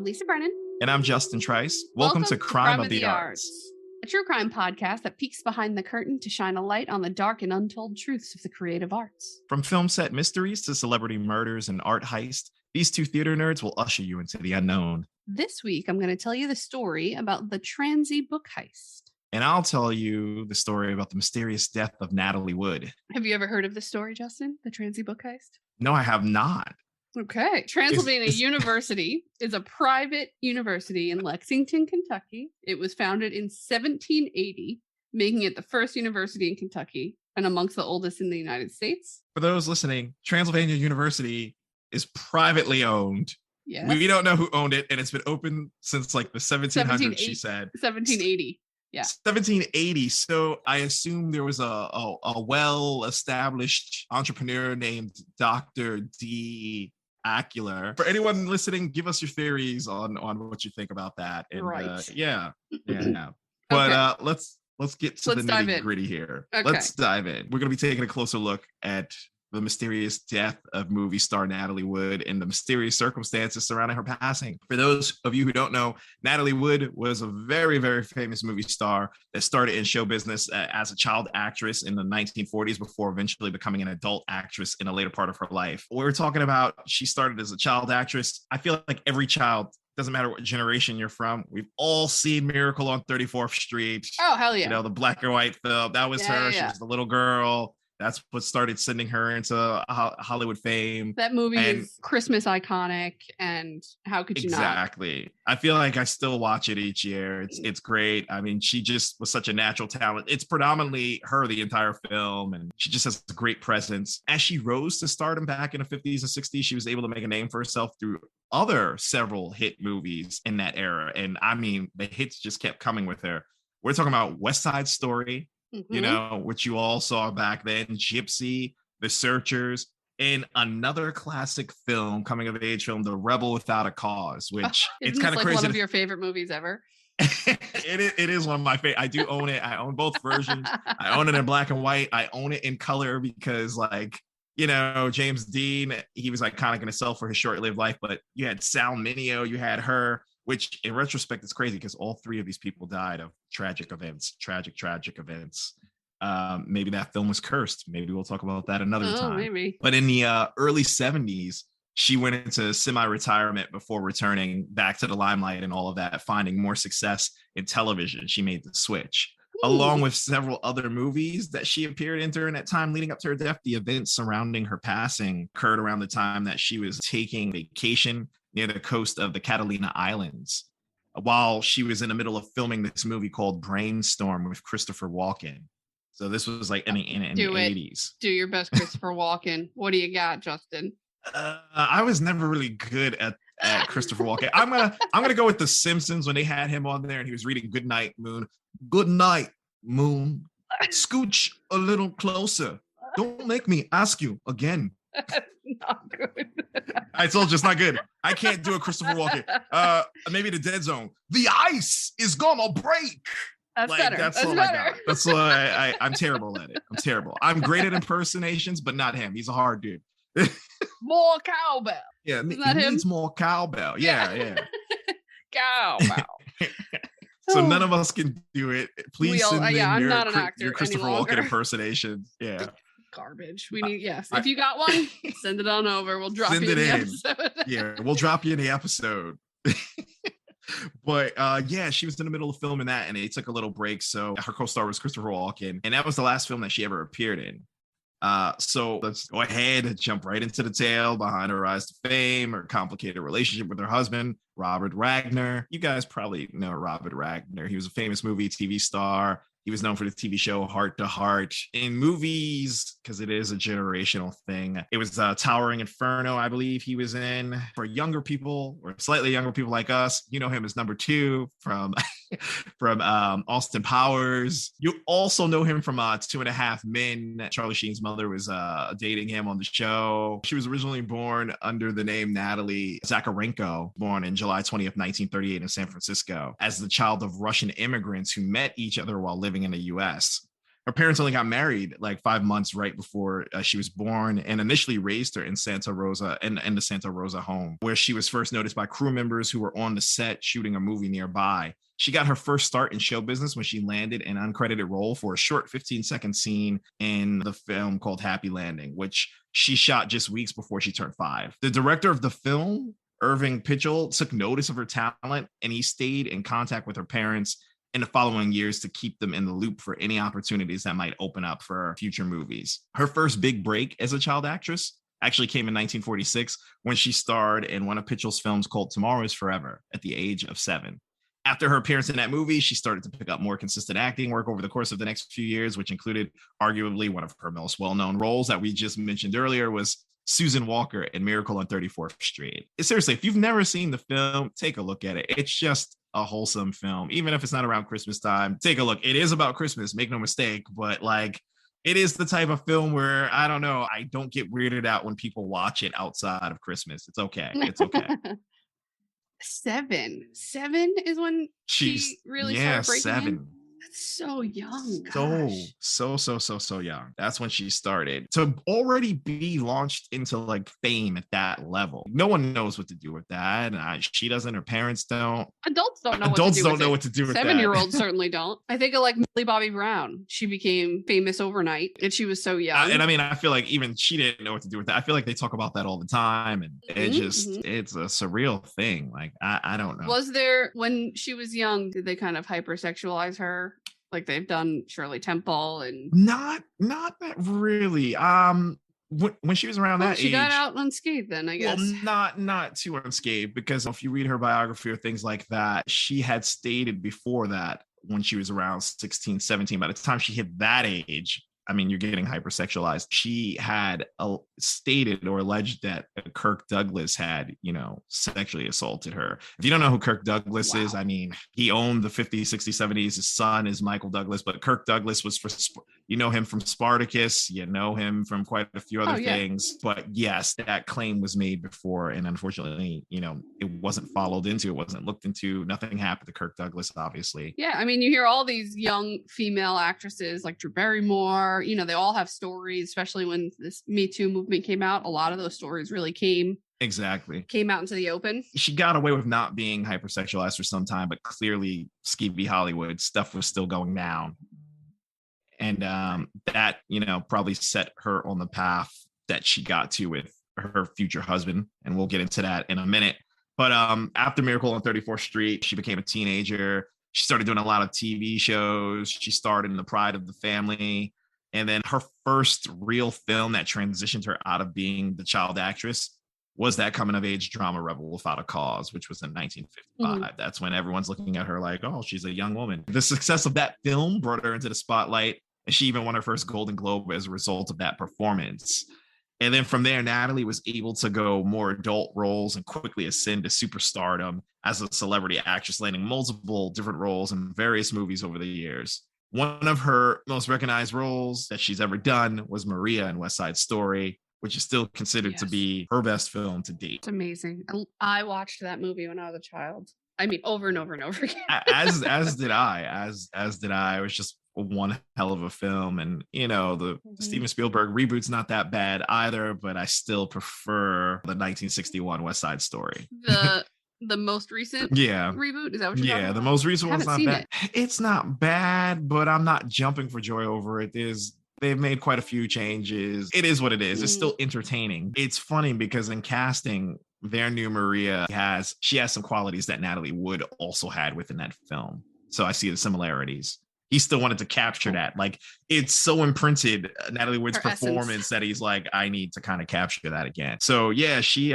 Lisa Brennan. And I'm Justin Trice. Welcome to Crime of the Arts, a true crime podcast that peeks behind the curtain to shine a light on the dark and untold truths of the creative arts. From film set mysteries to celebrity murders and art heist, these two theater nerds will usher you into the unknown. This week, I'm going to tell you the story about the Transy book heist. And I'll tell you the story about the mysterious death of Natalie Wood. Have you ever heard of this story, Justin? The Transy book heist? No, I have not. Okay. Transylvania University is a private university in Lexington, Kentucky. It was founded in 1780, making it the first university in Kentucky and amongst the oldest in the United States. For those listening, Transylvania University is privately owned. Yes. We don't know who owned it, and it's been open since like the 1700s, she said. 1780. Yeah. 1780. So I assume there was a well-established entrepreneur named Dr. D. Acular. For anyone listening, give us your theories on what you think about that. And, right. Yeah. But okay. let's get to the nitty-gritty here. Okay. Let's dive in. We're going to be taking a closer look at the mysterious death of movie star Natalie Wood and the mysterious circumstances surrounding her passing. For those of you who don't know, Natalie Wood was a very, very famous movie star that started in show business as a child actress in the 1940s before eventually becoming an adult actress in a later part of her life. We're talking about she started as a child actress. I feel like every child, doesn't matter what generation you're from, we've all seen Miracle on 34th Street. Oh, hell yeah. You know, the black and white film. That was her. Yeah. She was the little girl. That's what started sending her into Hollywood fame. That movie is Christmas iconic, and how could you not? Exactly. I feel like I still watch it each year. It's great. I mean, she just was such a natural talent. It's predominantly her the entire film, and she just has a great presence. As she rose to stardom back in the 50s and 60s, she was able to make a name for herself through other several hit movies in that era. And I mean, the hits just kept coming with her. We're talking about West Side Story, you know, which you all saw back then, Gypsy, The Searchers, and another classic film, coming of age film, The Rebel Without a Cause, which it's kind of crazy. One of your favorite movies ever. It is one of my favorite. I do own it. I own both versions. I own it in black and white. I own it in color because, like, you know, James Dean, he was iconic in itself for his short-lived life, but you had Sal Mineo, you had her, which in retrospect is crazy because all three of these people died of tragic events. Maybe that film was cursed. Maybe we'll talk about that another time. Maybe. But in the early 70s, she went into semi-retirement before returning back to the limelight and all of that, finding more success in television. She made the switch. Along with several other movies that she appeared in during that time leading up to her death. The events surrounding her passing occurred around the time that she was taking vacation near the coast of the Catalina Islands while she was in the middle of filming this movie called Brainstorm with Christopher Walken. So this was like in the 80s. Do your best, Christopher Walken. What do you got, Justin? I was never really good at Christopher Walken. I'm gonna go with The Simpsons when they had him on there and he was reading Good Night, Moon. Good night, Moon. Scooch a little closer. Don't make me ask you again. Not good. I told you it's not good. I can't do a Christopher Walken. Maybe The Dead Zone. The ice is gonna break. That's like, better. That's all better. I got. That's why I'm terrible at it. I'm terrible. I'm great at impersonations, but not him. He's a hard dude. More cowbell. Yeah, he needs more cowbell. Yeah. Cowbell. So none of us can do it. Please send in your Christopher Walken impersonation. Yeah. Garbage. We need, yes. If you got one, send it on over. We'll drop you in the episode. Yeah, we'll drop you in the episode. But yeah, she was in the middle of filming that and they took a little break. So her co-star was Christopher Walken, and that was the last film that she ever appeared in. So let's go ahead and jump right into the tale behind her rise to fame, her complicated relationship with her husband, Robert Wagner. You guys probably know Robert Wagner. He was a famous movie TV star. He was known for the TV show Heart to Heart. In movies, because it is a generational thing, it was Towering Inferno, I believe he was in. For younger people, or slightly younger people like us, you know him as number 2 from Austin Powers. You also know him from 2.5 Men. Charlie Sheen's mother was dating him on the show. She was originally born under the name Natalie Zacharenko, born in July 20th, 1938 in San Francisco, as the child of Russian immigrants who met each other while living in the U.S. Her parents only got married like 5 months right before she was born, and initially raised her in Santa Rosa, in the Santa Rosa home, where she was first noticed by crew members who were on the set shooting a movie nearby. She got her first start in show business when she landed an uncredited role for a short 15-second scene in the film called Happy Landing, which she shot just weeks before she turned 5. The director of the film, Irving Pitchell, took notice of her talent, and he stayed in contact with her parents in the following years to keep them in the loop for any opportunities that might open up for future movies. Her first big break as a child actress actually came in 1946 when she starred in one of Pitchell's films called Tomorrow is Forever at the age of 7. After her appearance in that movie, she started to pick up more consistent acting work over the course of the next few years, which included arguably one of her most well-known roles that we just mentioned earlier was Susan Walker in Miracle on 34th Street. Seriously, if you've never seen the film, take a look at it. It's just a wholesome film. Even if it's not around Christmas time, take a look. It is about Christmas, make no mistake, but like it is the type of film where I don't know, I don't get weirded out when people watch it outside of Christmas. It's okay. It's okay. 7 is when she really started breaking 7. in? That's so young. So young. That's when she started to already be launched into like fame at that level. No one knows what to do with that. She doesn't. Her parents don't. Adults don't know. Adults don't know what to do with that. 7-year-olds certainly don't. I think of like Millie Bobby Brown. She became famous overnight, and she was so young. And I mean, I feel like even she didn't know what to do with that. I feel like they talk about that all the time, and it's a surreal thing. Like I don't know. Was there when she was young? Did they kind of hypersexualize her? Like they've done Shirley Temple and not that really. When she was around that age, she got out unscathed then, I guess. Well, not too unscathed, because if you read her biography or things like that, she had stated before that when she was around 16, 17, by the time she hit that age, I mean, you're getting hypersexualized. She had stated or alleged that Kirk Douglas had, sexually assaulted her. If you don't know who Kirk Douglas is, I mean, he owned the 50s, 60s, 70s. His son is Michael Douglas, but Kirk Douglas was you know him from Spartacus. You know him from quite a few other things. But yes, that claim was made before. And unfortunately, it wasn't followed into, it wasn't looked into. Nothing happened to Kirk Douglas, obviously. Yeah. I mean, you hear all these young female actresses like Drew Barrymore, they all have stories, especially when this Me Too movement came out. A lot of those stories really came out into the open. She got away with not being hypersexualized for some time, but clearly Skeevy Hollywood stuff was still going down. And that, probably set her on the path that she got to with her future husband. And we'll get into that in a minute. But after Miracle on 34th Street, she became a teenager. She started doing a lot of TV shows. She starred in The Pride of the Family. And then her first real film that transitioned her out of being the child actress was that coming of age drama Rebel Without a Cause, which was in 1955. That's when everyone's looking at her like, oh, she's a young woman. The success of that film brought her into the spotlight, and she even won her first Golden Globe as a result of that performance. And then from there, Natalie was able to go more adult roles and quickly ascend to superstardom as a celebrity actress, landing multiple different roles in various movies over the years. One of her most recognized roles that she's ever done was Maria in West Side Story, which is still considered to be her best film to date. It's amazing. I watched that movie when I was a child. I mean, over and over and over again. as did I. It was just one hell of a film. And, the Steven Spielberg reboot's not that bad either, but I still prefer the 1961 West Side Story. The most recent reboot? Is that what you're talking about? The most recent one's not bad. It's not bad, but I'm not jumping for joy over it. They've made quite a few changes. It is what it is. It's still entertaining. It's funny because in casting, their new Maria has some qualities that Natalie Wood also had within that film. So I see the similarities. He still wanted to capture that. Like, it's so imprinted, Natalie Wood's performance, that he's like, I need to kind of capture that again. So yeah, she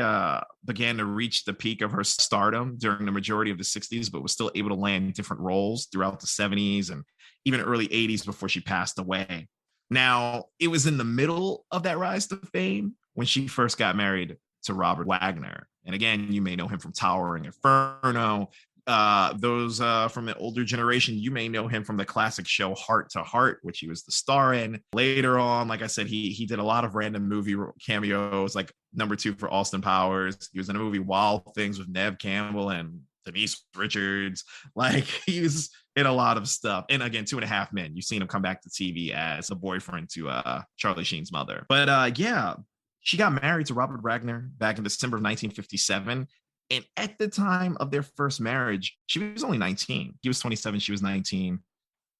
began to reach the peak of her stardom during the majority of the 60s, but was still able to land different roles throughout the 70s and even early 80s before she passed away. Now, it was in the middle of that rise to fame when she first got married to Robert Wagner. And again, you may know him from Towering Inferno. Those from an older generation, you may know him from the classic show Heart to Heart, which he was the star in. Later on, like I said, he did a lot of random movie cameos, like number 2 for Austin Powers. He was in a movie Wild Things with Neve Campbell and Denise Richards. Like, he was in a lot of stuff. And again, 2.5 Men. You've seen him come back to TV as a boyfriend to Charlie Sheen's mother. But yeah, she got married to Robert Wagner back in December of 1957. And at the time of their first marriage, she was only 19. He was 27, she was 19.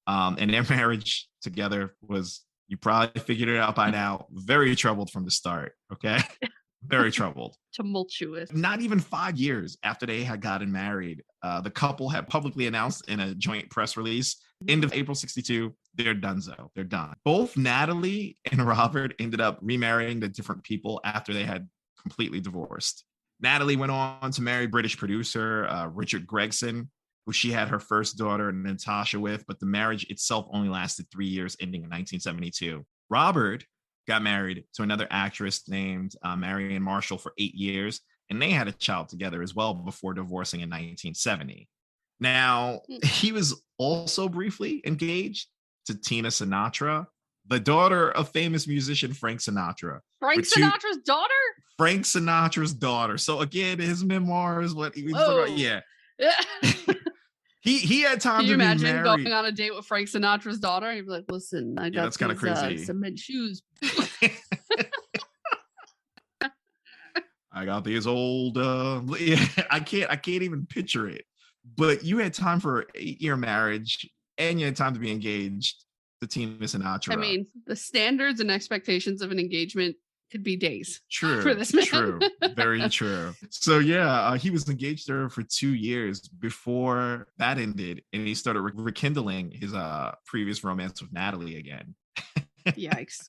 And their marriage together was, you probably figured it out by now, very troubled from the start. Okay. Very troubled. Tumultuous. Not even 5 years after they had gotten married, the couple had publicly announced in a joint press release, end of April 62, they're donezo. They're done. Both Natalie and Robert ended up remarrying the different people after they had completely divorced. Natalie went on to marry British producer Richard Gregson, who she had her first daughter, Natasha, with, but the marriage itself only lasted 3 years, ending in 1972. Robert got married to another actress named Marion Marshall for 8 years, and they had a child together as well before divorcing in 1970. Now, he was also briefly engaged to Tina Sinatra, the daughter of famous musician Frank Sinatra. Frank Sinatra's daughter? Frank Sinatra's daughter. So again, his memoirs, what he was talking about, yeah. He had time Can you to be imagine married. going on a date with Frank Sinatra's daughter? He'd be like, listen, I got that's kind of crazy. cement shoes. I got these old I can't even picture it. But you had time for an 8-year marriage and you had time to be engaged to Tina Sinatra. I mean, the standards and expectations of an engagement could be days. True. For this man. True. Very true. So yeah, he was engaged to her for 2 years before that ended, and he started rekindling his previous romance with Natalie again. Yikes.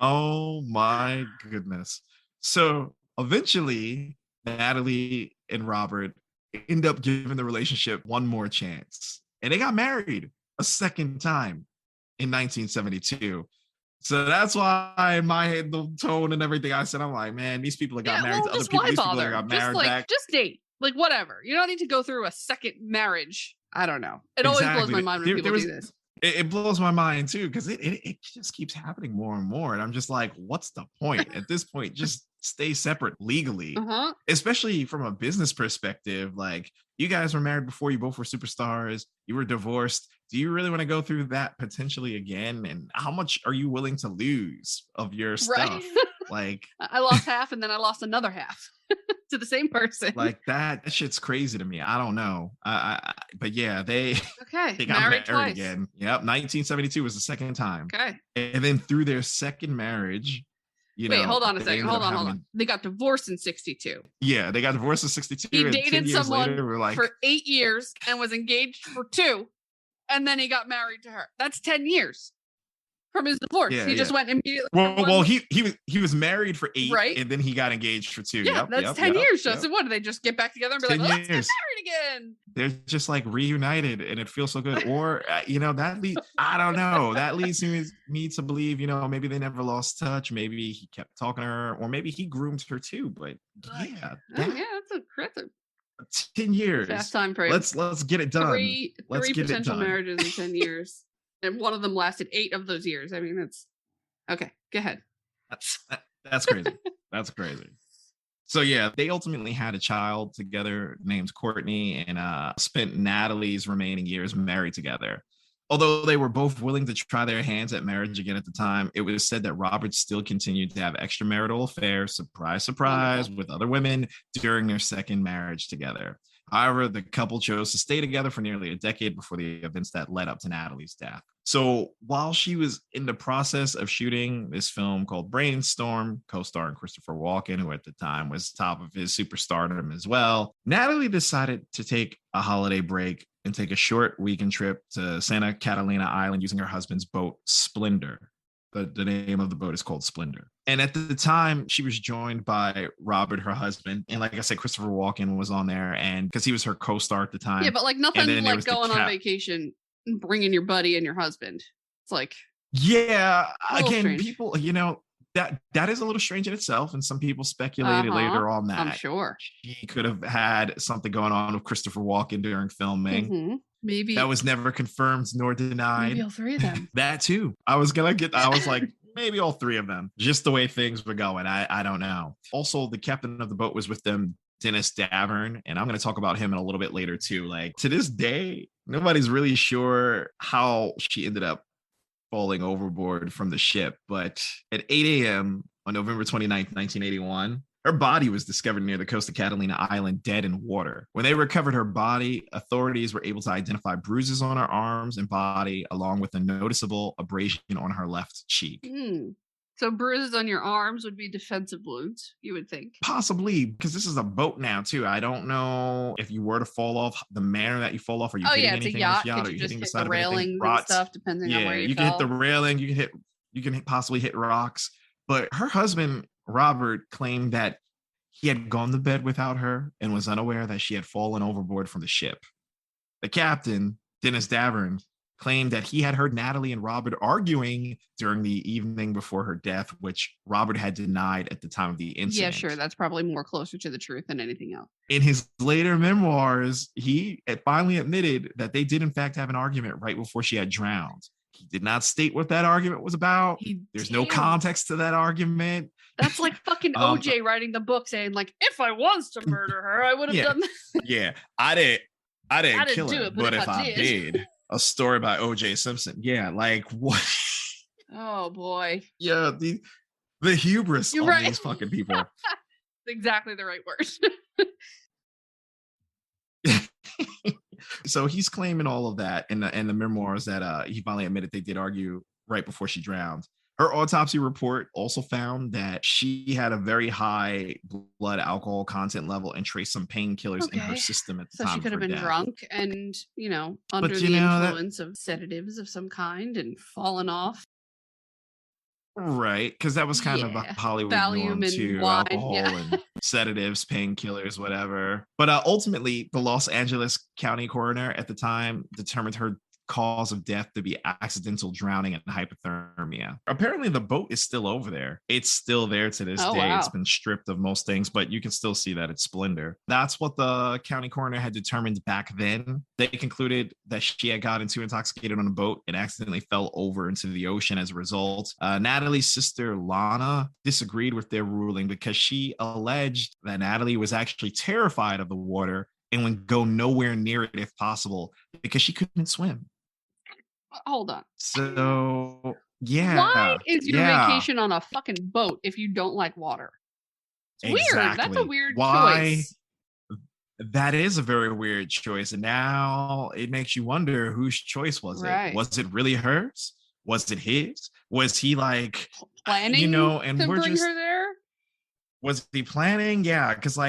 Oh my goodness. So eventually, Natalie and Robert end up giving the relationship one more chance, and they got married a second time in 1972. So that's why in my head, the tone and everything I said, I'm like, man, these people that got married to other people, these people that got married back. Just date. Like, whatever. You don't need to go through a second marriage. I don't know. It always blows my mind when people do this. It blows my mind too, because it just keeps happening more and more. And I'm just like, what's the point? At this point, just stay separate legally, especially from a business perspective. Like, you guys were married before, you both were superstars, you were divorced. Do you really want to go through that potentially again? And how much are you willing to lose of your stuff? Right. Like, I lost half and then I lost another half to the same person. Like that shit's crazy to me. I don't know. But yeah, they got married twice again. Yep. 1972 was the second time. Okay. And then through their second marriage, hold on a second. Hold on. They got divorced in 62. Yeah, they got divorced in 62. He dated someone later, for 8 years and was engaged for 2. And then he got married to her. That's 10 years from his divorce. He just went immediately. Well, he was married for 8, right? And then he got engaged for 2. Yeah, that's 10 years. So what? Do they just get back together and be like, let's get married again? They're just like reunited, and it feels so good. Or that leads. I don't know. That leads me to believe, maybe they never lost touch. Maybe he kept talking to her, or maybe he groomed her too. But that's aggressive. 10 years. Fast time frame. Let's get it done. Three potential marriages in 10 years. And one of them lasted 8 of those years. I mean, that's okay. Go ahead. That's crazy. That's crazy. So yeah, they ultimately had a child together named Courtney, and spent Natalie's remaining years married together. Although they were both willing to try their hands at marriage again at the time, it was said that Robert still continued to have extramarital affairs, surprise, with other women during their second marriage together. However, the couple chose to stay together for nearly a decade before the events that led up to Natalie's death. So while she was in the process of shooting this film called Brainstorm, co-starring Christopher Walken, who at the time was top of his superstardom as well, Natalie decided to take a holiday break and take a short weekend trip to Santa Catalina Island using her husband's boat, Splendor. The name of the boat is called Splendor. And at the time, she was joined by Robert, her husband. And like I said, Christopher Walken was on there, and because he was her co-star at the time. Yeah, but like nothing like going on vacation and bringing your buddy and your husband. It's like, yeah, again, strange. People, that is a little strange in itself. And some people speculated later on that I'm sure she could have had something going on with Christopher Walken during filming. Mm-hmm. Maybe that was never confirmed nor denied. Maybe all 3 of them. That too. I was like, maybe all 3 of them. Just the way things were going. I don't know. Also, the captain of the boat was with them Dennis Davern, and I'm going to talk about him in a little bit later too. Like to this day, nobody's really sure how she ended up falling overboard from the ship. But at 8 a.m. on November 29th, 1981, her body was discovered near the coast of Catalina Island, dead in water. When they recovered her body, authorities were able to identify bruises on her arms and body, along with a noticeable abrasion on her left cheek. So bruises on your arms would be defensive wounds, you would think. Possibly, because this is a boat now too. I don't know if you were to fall off, the manner that you fall off. Are you hitting anything on this yacht? Are you hitting the side of anything? And stuff, depending on where you can hit the railing. You can possibly hit rocks. But her husband Robert claimed that he had gone to bed without her and was unaware that she had fallen overboard from the ship. The captain, Dennis Davern, claimed that he had heard Natalie and Robert arguing during the evening before her death, which Robert had denied at the time of the incident. Yeah, sure. That's probably more closer to the truth than anything else. In his later memoirs, he finally admitted that they did in fact have an argument right before she had drowned. He did not state what that argument was about. There's no context to that argument. That's like fucking OJ writing the book saying, like, if I was to murder her, I would have done that. Yeah, I didn't kill her, but if I did. A story by OJ Simpson. Yeah, like what? Oh boy. Yeah, the hubris of these fucking people. Exactly the right word. So he's claiming all of that in the memoirs that he finally admitted they did argue right before she drowned. Her autopsy report also found that she had a very high blood alcohol content level and traced some painkillers in her system at the time. So she could have been drunk and, under the influence of sedatives of some kind and fallen off. Right, because that was kind of a Hollywood norm too. Wine, alcohol and sedatives, painkillers, whatever. But ultimately, the Los Angeles County coroner at the time determined her cause of death to be accidental drowning and hypothermia. Apparently the boat is still over there. It's still there to this day. Wow. It's been stripped of most things, but you can still see that it's splendor. That's what the county coroner had determined back then. They concluded that she had gotten too intoxicated on a boat and accidentally fell over into the ocean as a result. Natalie's sister Lana disagreed with their ruling because she alleged that Natalie was actually terrified of the water and would go nowhere near it if possible because she couldn't swim. Hold on. So, yeah. Why is your vacation on a fucking boat if you don't like water? It's weird. That's a weird choice. That is a very weird choice. And now it makes you wonder whose choice was it? Was it really hers? Was it his? Was he like planning and to we're bring her there? Was he planning? Yeah, because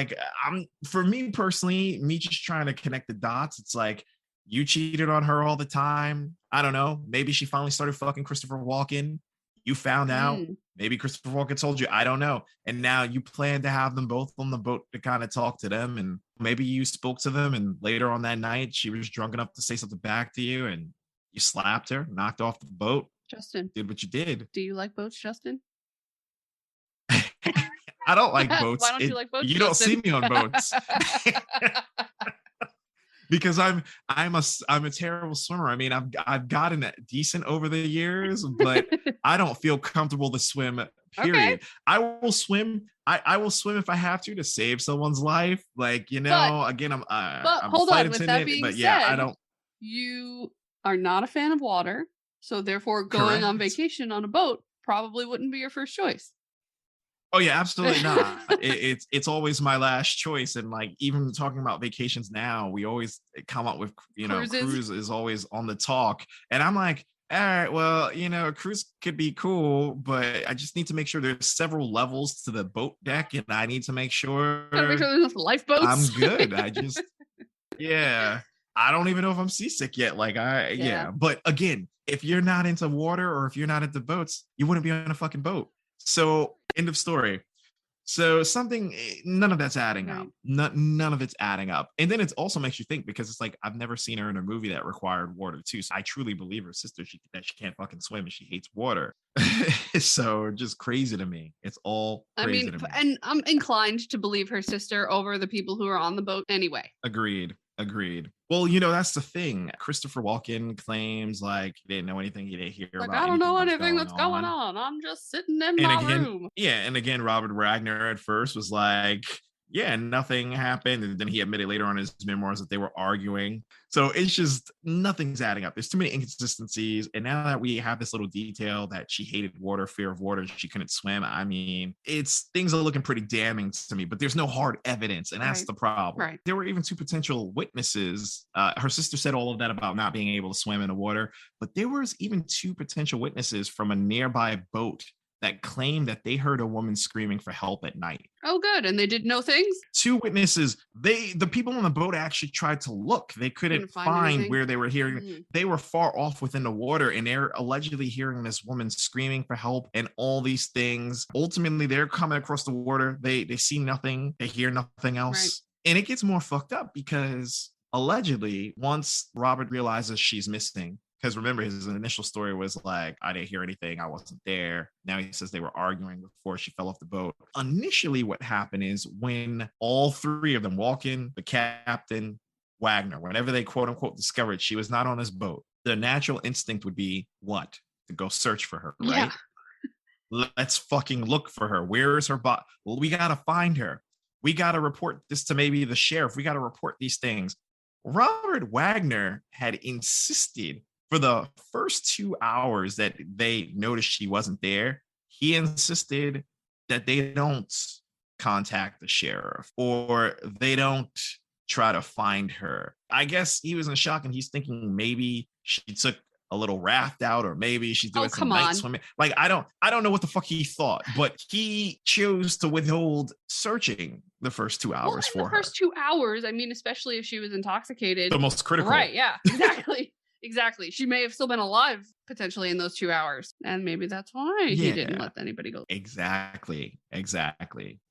for me personally, me just trying to connect the dots, it's like you cheated on her all the time. I don't know. Maybe she finally started fucking Christopher Walken. You found out. Maybe Christopher Walken told you. I don't know. And now you plan to have them both on the boat to kind of talk to them. And maybe you spoke to them. And later on that night, she was drunk enough to say something back to you. And you slapped her, knocked off the boat. Justin. Did what you did. Do you like boats, Justin? I don't like boats. Why don't you like boats? You don't see me on boats. Because I'm a terrible swimmer. I mean, I've gotten decent over the years, but I don't feel comfortable to swim. Period. Okay. I will swim. I will swim if I have to save someone's life. Like again, I'm hold a flight on. With attendant, that being but said, yeah, I don't. You are not a fan of water, so therefore going on vacation on a boat probably wouldn't be your first choice. Oh yeah, absolutely not. It's always my last choice, and even talking about vacations now, we always come up with cruise is always on the talk, and I'm like, all right, well, a cruise could be cool, but I just need to make sure there's several levels to the boat deck, and I need to make sure there's enough lifeboats. I'm good. I just I don't even know if I'm seasick yet. But again, if you're not into water or if you're not into boats, you wouldn't be on a fucking boat. So end of story. So none of that's adding up. None of it's adding up. And then it also makes you think, because it's like, I've never seen her in a movie that required water too. So I truly believe her sister, that she can't fucking swim and she hates water. So just crazy to me. It's all crazy to me. And I'm inclined to believe her sister over the people who are on the boat anyway. Agreed. Well, that's the thing. Christopher Walken claims he didn't know anything. He didn't hear about anything. I don't know anything that's going on. I'm just sitting in my room. Yeah, and again, Robert Wagner at first was like, yeah, nothing happened. And then he admitted later on in his memoirs that they were arguing. So it's just nothing's adding up. There's too many inconsistencies. And now that we have this little detail that she hated water, fear of water, she couldn't swim. I mean, it's things are looking pretty damning to me, but there's no hard evidence. And that's Right. the problem. Right. There were even two potential witnesses. Her sister said all of that about not being able to swim in the water, but there was even two potential witnesses from a nearby boat that claimed that they heard a woman screaming for help at night. Oh, good. And they did no things? Two witnesses, the people on the boat actually tried to look. They couldn't find where they were hearing. They were far off within the water, and they're allegedly hearing this woman screaming for help and all these things. Ultimately, they're coming across the water. They see nothing. They hear nothing else. Right. And it gets more fucked up because allegedly, once Robert realizes she's missing, because remember, his initial story was like, I didn't hear anything. I wasn't there. Now he says they were arguing before she fell off the boat. Initially, what happened is when all three of them, Walken, the captain, Wagner, whenever they quote unquote discovered she was not on this boat, the natural instinct would be what? To go search for her, right? Yeah. Let's fucking look for her. Where is her body? Well, we got to find her. We got to report this to maybe the sheriff. We got to report these things. Robert Wagner had insisted for the first 2 hours that they noticed she wasn't there, he insisted that they don't contact the sheriff or they don't try to find her. I guess he was in shock and he's thinking maybe she took a little raft out or maybe she's doing some night swimming. Like, I don't know what the fuck he thought, but he chose to withhold searching the first 2 hours for her. The first 2 hours, I mean, especially if she was intoxicated. The most critical. Right, yeah, exactly. Exactly. She may have still been alive potentially in those 2 hours. And maybe that's why he didn't let anybody go. Exactly.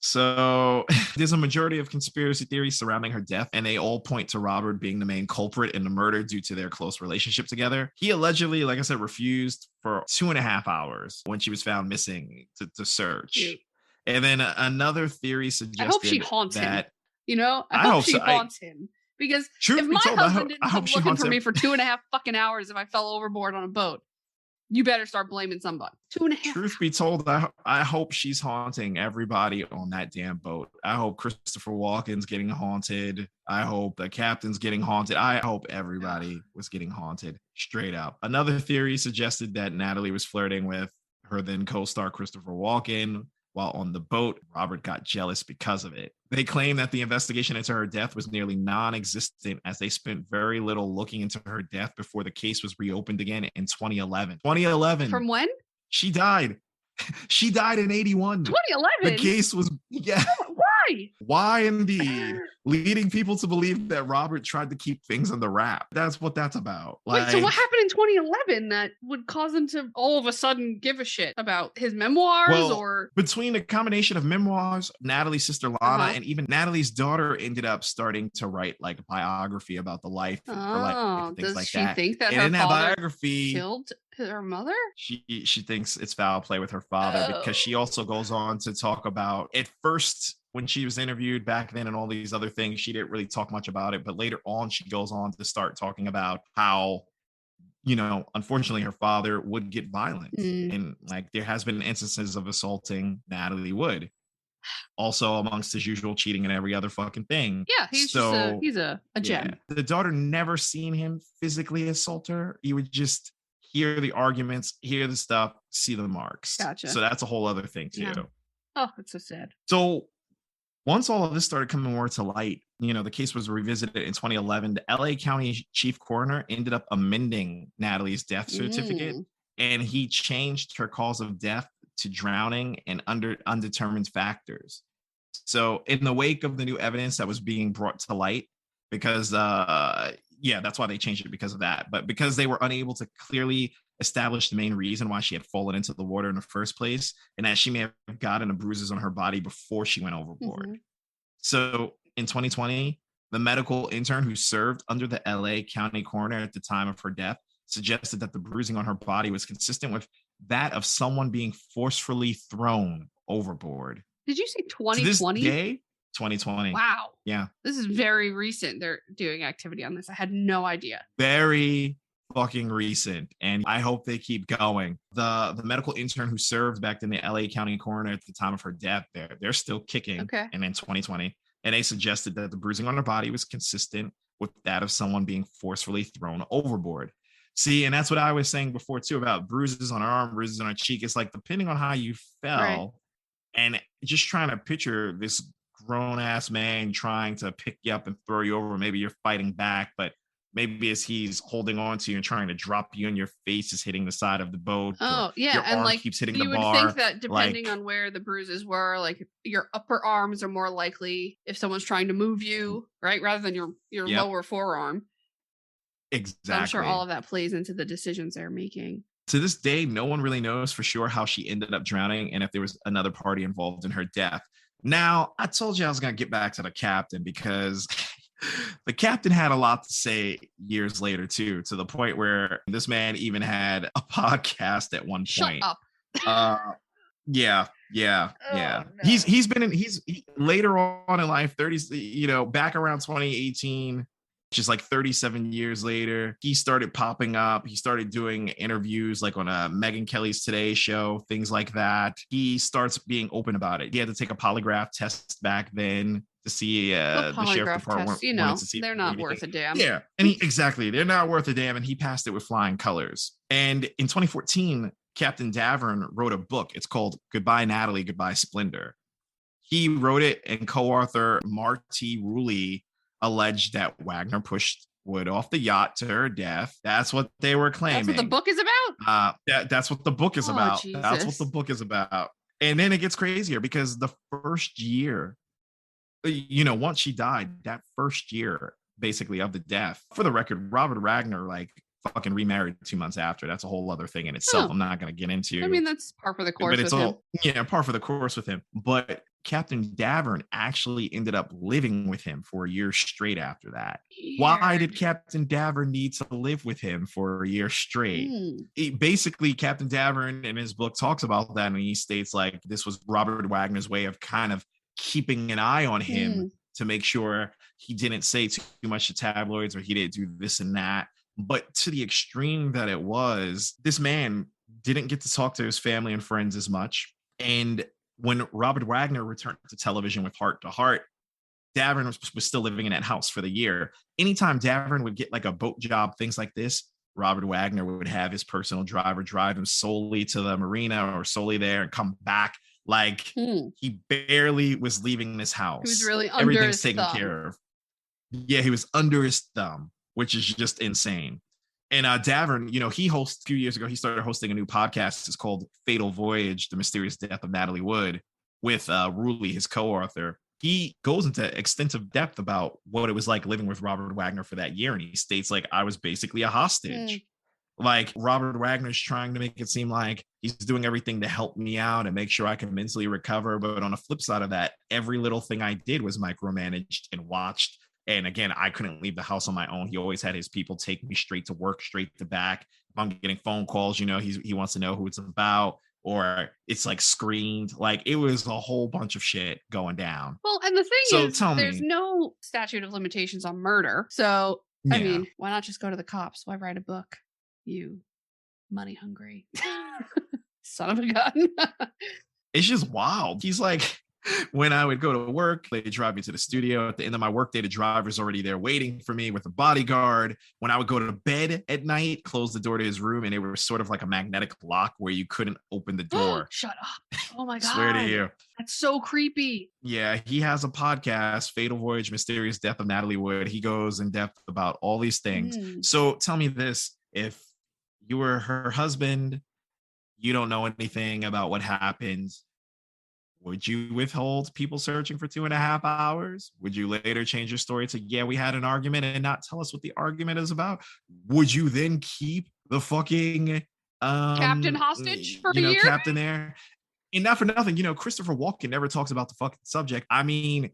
So there's a majority of conspiracy theories surrounding her death, and they all point to Robert being the main culprit in the murder due to their close relationship together. He allegedly, like I said, refused for 2.5 hours when she was found missing to search. Cute. And then another theory suggested I hope she haunts him. You know, I hope she haunts him. Because if my husband didn't come looking for me for 2.5 fucking hours if I fell overboard on a boat, you better start blaming somebody. 2.5. Truth be told, I hope she's haunting everybody on that damn boat. I hope Christopher Walken's getting haunted. I hope the captain's getting haunted. I hope everybody was getting haunted, straight up. Another theory suggested that Natalie was flirting with her then co-star Christopher Walken while on the boat. Robert got jealous because of it. They claim that the investigation into her death was nearly non-existent as they spent very little looking into her death before the case was reopened again in 2011. 2011. From when? She died. She died in 81. 2011? The case was, yeah. Why? Why indeed? Leading people to believe that Robert tried to keep things under wrap. That's what that's about. Wait, so what happened in 2011 that would cause him to all of a sudden give a shit about his memoirs or? Between the combination of memoirs, Natalie's sister Lana, and even Natalie's daughter ended up starting to write like a biography about the life of her life and things like that. Does she think that and her father biography killed her mother? She thinks it's foul play with her father because she also goes on to talk about at first when she was interviewed back then and all these other things, she didn't really talk much about it. But later on, she goes on to start talking about how, you know, unfortunately, her father would get violent. And like there has been instances of assaulting Natalie Wood. Also amongst his usual cheating and every other fucking thing. Yeah, he's a gem. Yeah. The daughter never seen him physically assault her. You would just hear the arguments, hear the stuff, see the marks. Gotcha. So that's a whole other thing too. Yeah. Oh, it's so sad. So once all of this started coming more to light, you know, the case was revisited in 2011. The LA County Chief Coroner ended up amending Natalie's death certificate, and he changed her cause of death to drowning and undetermined factors. So in the wake of the new evidence that was being brought to light, because that's why they changed it, because of that. But because they were unable to clearly establish the main reason why she had fallen into the water in the first place, and that she may have gotten the bruises on her body before she went overboard. So in 2020, the medical intern who served under the LA County Coroner at the time of her death suggested that the bruising on her body was consistent with that of someone being forcefully thrown overboard. Did you say 2020? To this day, 2020. Wow. Yeah. This is very recent. They're doing activity on this. I had no idea. Very fucking recent. And I hope they keep going. The medical intern who served back in the LA County Coroner at the time of her death, they're still kicking. Okay. And in 2020, and they suggested that the bruising on her body was consistent with that of someone being forcefully thrown overboard. See, and that's what I was saying before too about bruises on her arm, bruises on her cheek. It's like depending on how you Right. fell, and just trying to picture this grown ass man trying to pick you up and throw you over. Maybe you're fighting back, but maybe as he's holding on to you and trying to drop you and your face is hitting the side of the boat, or Oh, yeah, your and, arm like, keeps hitting the you would think bar. that depending Like, on where the bruises were, like, your upper arms are more likely if someone's trying to move you, right, rather than your yep, lower forearm. So I'm sure all exactly. of that plays into the decisions they're making. To this day, no one really knows for sure how she ended up drowning and if there was another party involved in her death. Now, I told you I was going to get back to the captain because the captain had a lot to say years later, too, to the point where this man even had a podcast at one Shut point. up. Uh, yeah. Oh, no. He's later on in life, 30s, back around 2018, just like 37 years later, he started popping up. He started doing interviews like on Megyn Kelly's Today Show, things like that. He starts being open about it. He had to take a polygraph test back then to see The the sheriff polygraph department tests, you wanted know, to see if they're he knew not worth anything. a damn. Yeah, and exactly, they're not worth a damn, and he passed it with flying colors. And in 2014, Captain Davern wrote a book. It's called Goodbye, Natalie, Goodbye, Splendor. He wrote it, and co-author Marty Rulli alleged that Wagner pushed Wood off the yacht to her death. That's what they were That's what the claiming. book is about? That's what the book is Oh, about. That's what the Jesus. book is about. And then it gets crazier because the first year, once she died, that first year, basically of the death, for the record, Robert Wagner, like, fucking remarried 2 months after. That's a whole other thing in itself. Oh, I'm not going to get I into, mean, that's par for the but course it's with him. all, yeah, par for the course with him. But Captain Davern actually ended up living with him for a year straight after that. Why did Weird. Captain Davern need to live with him for a year straight? Hmm. Basically, Captain Davern in his book talks about that, and he states like this was Robert Wagner's way of kind of keeping an eye on him to make sure he didn't say too much to tabloids or he didn't do this and that. But to the extreme that it was, this man didn't get to talk to his family and friends as much. And when Robert Wagner returned to television with Heart to Heart, Davern was still living in that house for the year. Anytime Davern would get like a boat job, things like this, Robert Wagner would have his personal driver drive him solely to the marina or solely there and come back. Like he barely was leaving this house. He was really under Everything's his taken thumb. care of. Yeah, he was under his thumb, which is just insane. And Davern, he hosts a few years ago, he started hosting a new podcast. It's called Fatal Voyage, The Mysterious Death of Natalie Wood, with Rulli, his co-author. He goes into extensive depth about what it was like living with Robert Wagner for that year. And he states, like, I was basically a hostage. Like, Robert Wagner's trying to make it seem like he's doing everything to help me out and make sure I can mentally recover. But on the flip side of that, every little thing I did was micromanaged and watched. And again, I couldn't leave the house on my own. He always had his people take me straight to work, straight to back. If I'm getting phone calls, he wants to know who it's about, or it's like screened. Like, it was a whole bunch of shit going down. Well, and the thing So is, tell there's me, no statute of limitations on murder. So, I yeah, mean, why not just go to the cops? Why write a book? You money hungry son of a gun. it's just wild. He's like, when I would go to work, they drive me to the studio. At the end of my workday, the driver's already there waiting for me with a bodyguard. When I would go to bed at night, close the door to his room, and it was sort of like a magnetic lock where you couldn't open the door. Shut up. Oh my God. Swear to you. That's so creepy. Yeah, he has a podcast, Fatal Voyage, Mysterious Death of Natalie Wood. He goes in depth about all these things. So tell me this, if you were her husband, you don't know anything about what happened, would you withhold people searching for 2.5 hours? Would you later change your story to, yeah, we had an argument and not tell us what the argument is about? Would you then keep the fucking captain hostage for a year? Captain there? And not for nothing, Christopher Walken never talks about the fucking subject. I mean,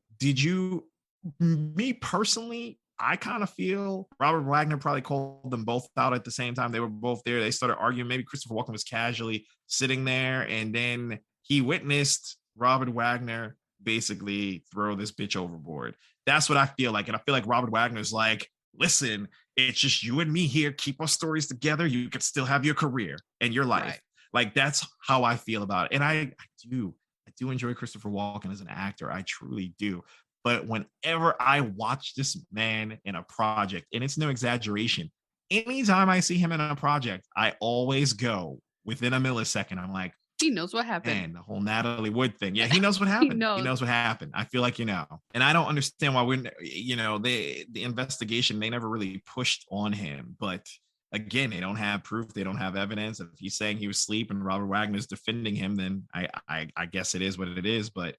me personally, I kind of feel Robert Wagner probably called them both out at the same time. They were both there. They started arguing. Maybe Christopher Walken was casually sitting there, and then he witnessed Robert Wagner basically throw this bitch overboard. That's what I feel like. And I feel like Robert Wagner's like, listen, it's just you and me here. Keep our stories together. You could still have your career and your life. Right. Like, that's how I feel about it. And I do enjoy Christopher Walken as an actor. I truly do. But whenever I watch this man in a project, and it's no exaggeration, anytime I see him in a project, I always go within a millisecond. I'm like, He knows what happened. man, the whole Natalie Wood thing. Yeah, he knows what happened. He knows what happened. I feel like, and I don't understand why the investigation, they never really pushed on him. But again, they don't have proof. They don't have evidence. If he's saying he was asleep and Robert Wagner's defending him, then I guess it is what it is. But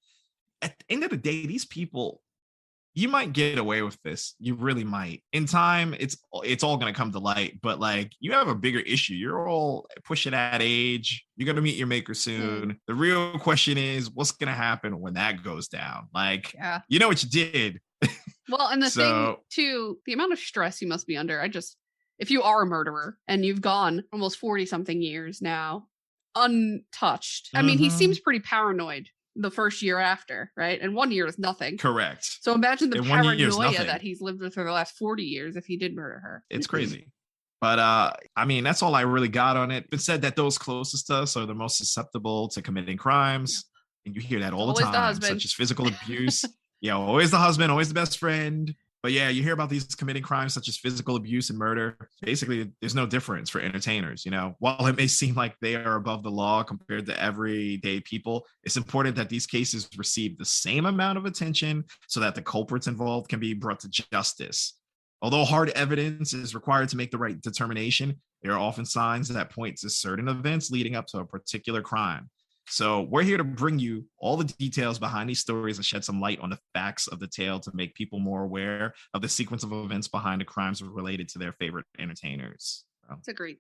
at the end of the day, these people, you might get away with this. You really might. In time, it's all going to come to light. But like, you have a bigger issue. You're all pushing that age. You're going to meet your maker soon. The real question is, what's going to happen when that goes down? Like, you know what you did. Well, and the thing too, the amount of stress you must be under. If you are a murderer and you've gone almost 40 something years now untouched. I mean, he seems pretty paranoid the first year after, right? And 1 year is nothing. Correct. So imagine the paranoia that he's lived with for the last 40 years if he did murder her. It's crazy. But I mean, that's all I really got on it. It's said that those closest to us are the most susceptible to committing crimes. And you hear that all the time, such as physical abuse. Always the husband, always the best friend. But yeah, you hear about these committing crimes such as physical abuse and murder. Basically, there's no difference for entertainers. While it may seem like they are above the law compared to everyday people, it's important that these cases receive the same amount of attention so that the culprits involved can be brought to justice. Although hard evidence is required to make the right determination, there are often signs that point to certain events leading up to a particular crime. So we're here to bring you all the details behind these stories and shed some light on the facts of the tale to make people more aware of the sequence of events behind the crimes related to their favorite entertainers. That's agreed.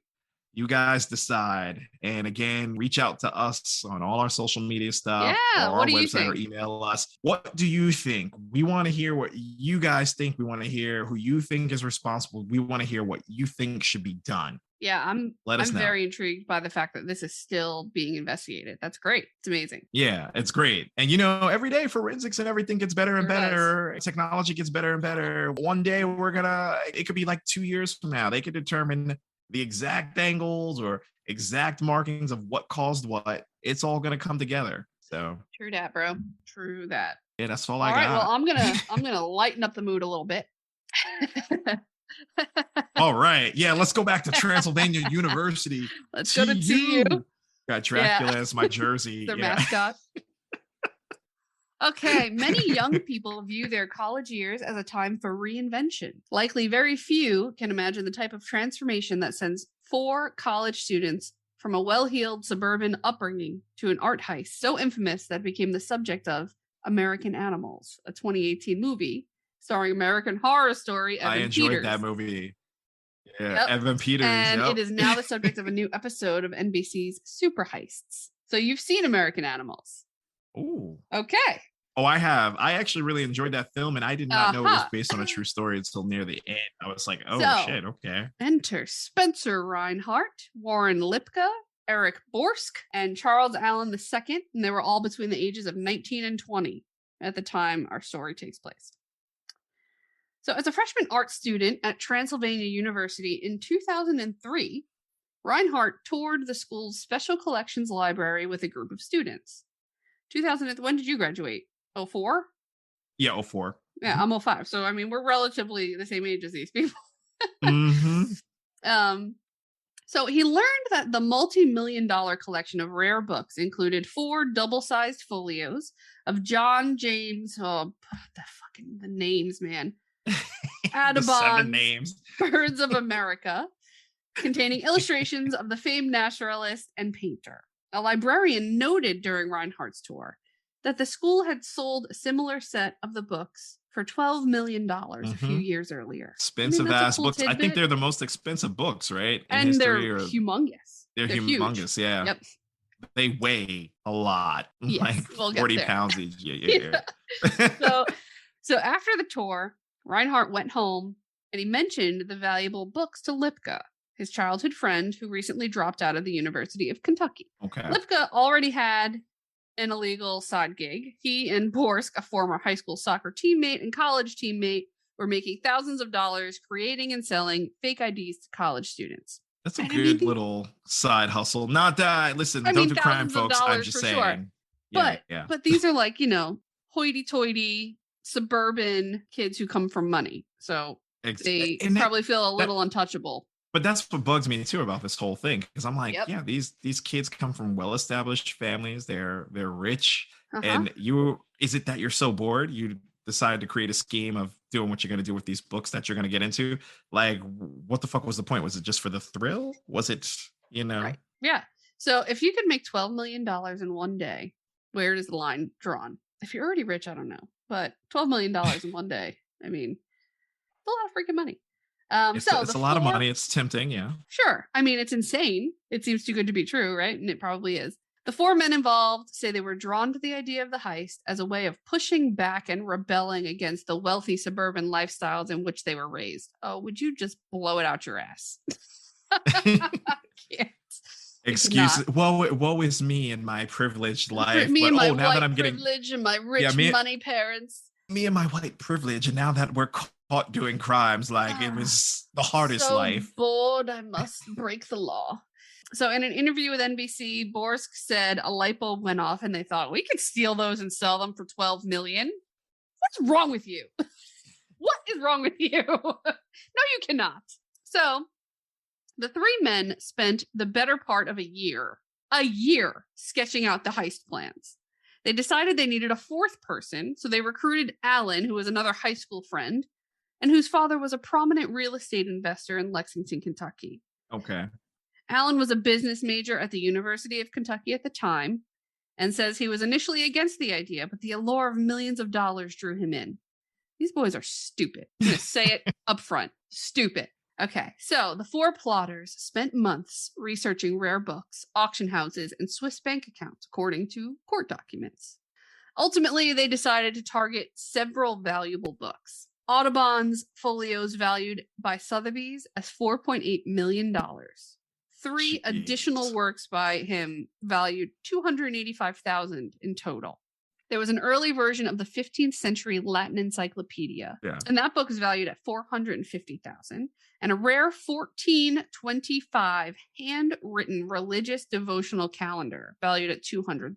You guys decide. And again, reach out to us on all our social media stuff, or our website, or email us. What do you think? We want to hear what you guys think. We want to hear who you think is responsible. We want to hear what you think should be done. Yeah, I'm very intrigued by the fact that this is still being investigated. That's great. It's amazing. Yeah, it's great. And every day forensics and everything gets better and better. Technology gets better and better. One day it could be like 2 years from now, they could determine the exact angles or exact markings of what caused what. It's all going to come together. So true that, bro. True that. Yeah, that's all I got. All right, well, I'm gonna lighten up the mood a little bit. All right. Yeah, let's go back to Transylvania University. Let's go to TU. Got Dracula as my jersey. Their mascot. Okay, many young people view their college years as a time for reinvention. Likely very few can imagine the type of transformation that sends 4 college students from a well-heeled suburban upbringing to an art heist so infamous that it became the subject of American Animals, a 2018 movie starring American Horror Story Evan Peters. I enjoyed that movie. Yeah, Evan Peters. And it is now the subject of a new episode of NBC's Super Heists. So you've seen American Animals. Ooh. Okay. Oh, I have. I actually really enjoyed that film, and I did not know it was based on a true story until near the end. I was like, shit, okay. Enter Spencer Reinhardt, Warren Lipka, Eric Borsk, and Charles Allen II, and they were all between the ages of 19 and 20 at the time our story takes place. So as a freshman art student at Transylvania University in 2003, Reinhardt toured the school's special collections library with a group of students. When did you graduate? 04? Yeah, 04. Yeah, I'm 05. So, I mean, we're relatively the same age as these people. So he learned that the multi-million-dollar collection of rare books included 4 double-sized folios of John James, the names, man. Audubon's names. Birds of America, containing illustrations of the famed naturalist and painter. A librarian noted during Reinhardt's tour that the school had sold a similar set of the books for $12 million a few years earlier. Expensive ass books. Tidbit. I think they're the most expensive books, right? And they're humongous. They're humongous, yeah. Yep. They weigh a lot. Yes, like 40 pounds each. Yeah. So after the tour, Reinhardt went home and he mentioned the valuable books to Lipka, his childhood friend who recently dropped out of the University of Kentucky. Okay. Lipka already had an illegal side gig. He and Borsk, a former high school soccer teammate and college teammate, were making thousands of dollars creating and selling fake IDs to college students. That's a good little side hustle. Not that, listen, don't do crime, folks. I'm just saying. Sure. But these are like, hoity-toity, suburban kids who come from money. So they and probably feel a little untouchable. But that's what bugs me too about this whole thing, because I'm like, Yep. yeah, these kids come from well-established families. They're rich, Uh-huh. and is it that you're so bored you decide to create a scheme of doing what you're going to do with these books that you're going to get into? Like, what the fuck was the point? Was it just for the thrill? Was it, Right. Yeah. So if you could make $12 million in one day, where is the line drawn? If you're already rich, I don't know, but $12 million in one day, I mean, it's a lot of freaking money. It's a lot of money. It's tempting, yeah. Sure. I mean, it's insane. It seems too good to be true, right? And it probably is. The 4 men involved say they were drawn to the idea of the heist as a way of pushing back and rebelling against the wealthy suburban lifestyles in which they were raised. Oh, would you just blow it out your ass? I can't. Excuse. Woe is me and my privileged life. Me and my now white that I'm getting privilege and my rich money parents. Me and my white privilege, and now that we're caught doing crimes, like it was the hardest life. Bored, I must break the law. So in an interview with NBC, Borsk said a light bulb went off and they thought, we could steal those and sell them for $12 million. What's wrong with you? What is wrong with you? No, you cannot. So the 3 men spent the better part of a year sketching out the heist plans. They decided they needed a 4th person, so they recruited Alan, who was another high school friend, and whose father was a prominent real estate investor in Lexington, Kentucky. Okay. Alan was a business major at the University of Kentucky at the time, and says he was initially against the idea, but the allure of millions of dollars drew him in. These boys are stupid. I'm going to say it up front. Stupid. Okay, so the 4 plotters spent months researching rare books, auction houses, and Swiss bank accounts, according to court documents. Ultimately, they decided to target several valuable books. Audubon's folios valued by Sotheby's as $4.8 million. 3 additional works by him valued $285,000 in total. There was an early version of the 15th century Latin encyclopedia, and that book is valued at $450,000, and a rare 1425 handwritten religious devotional calendar valued at $200,000,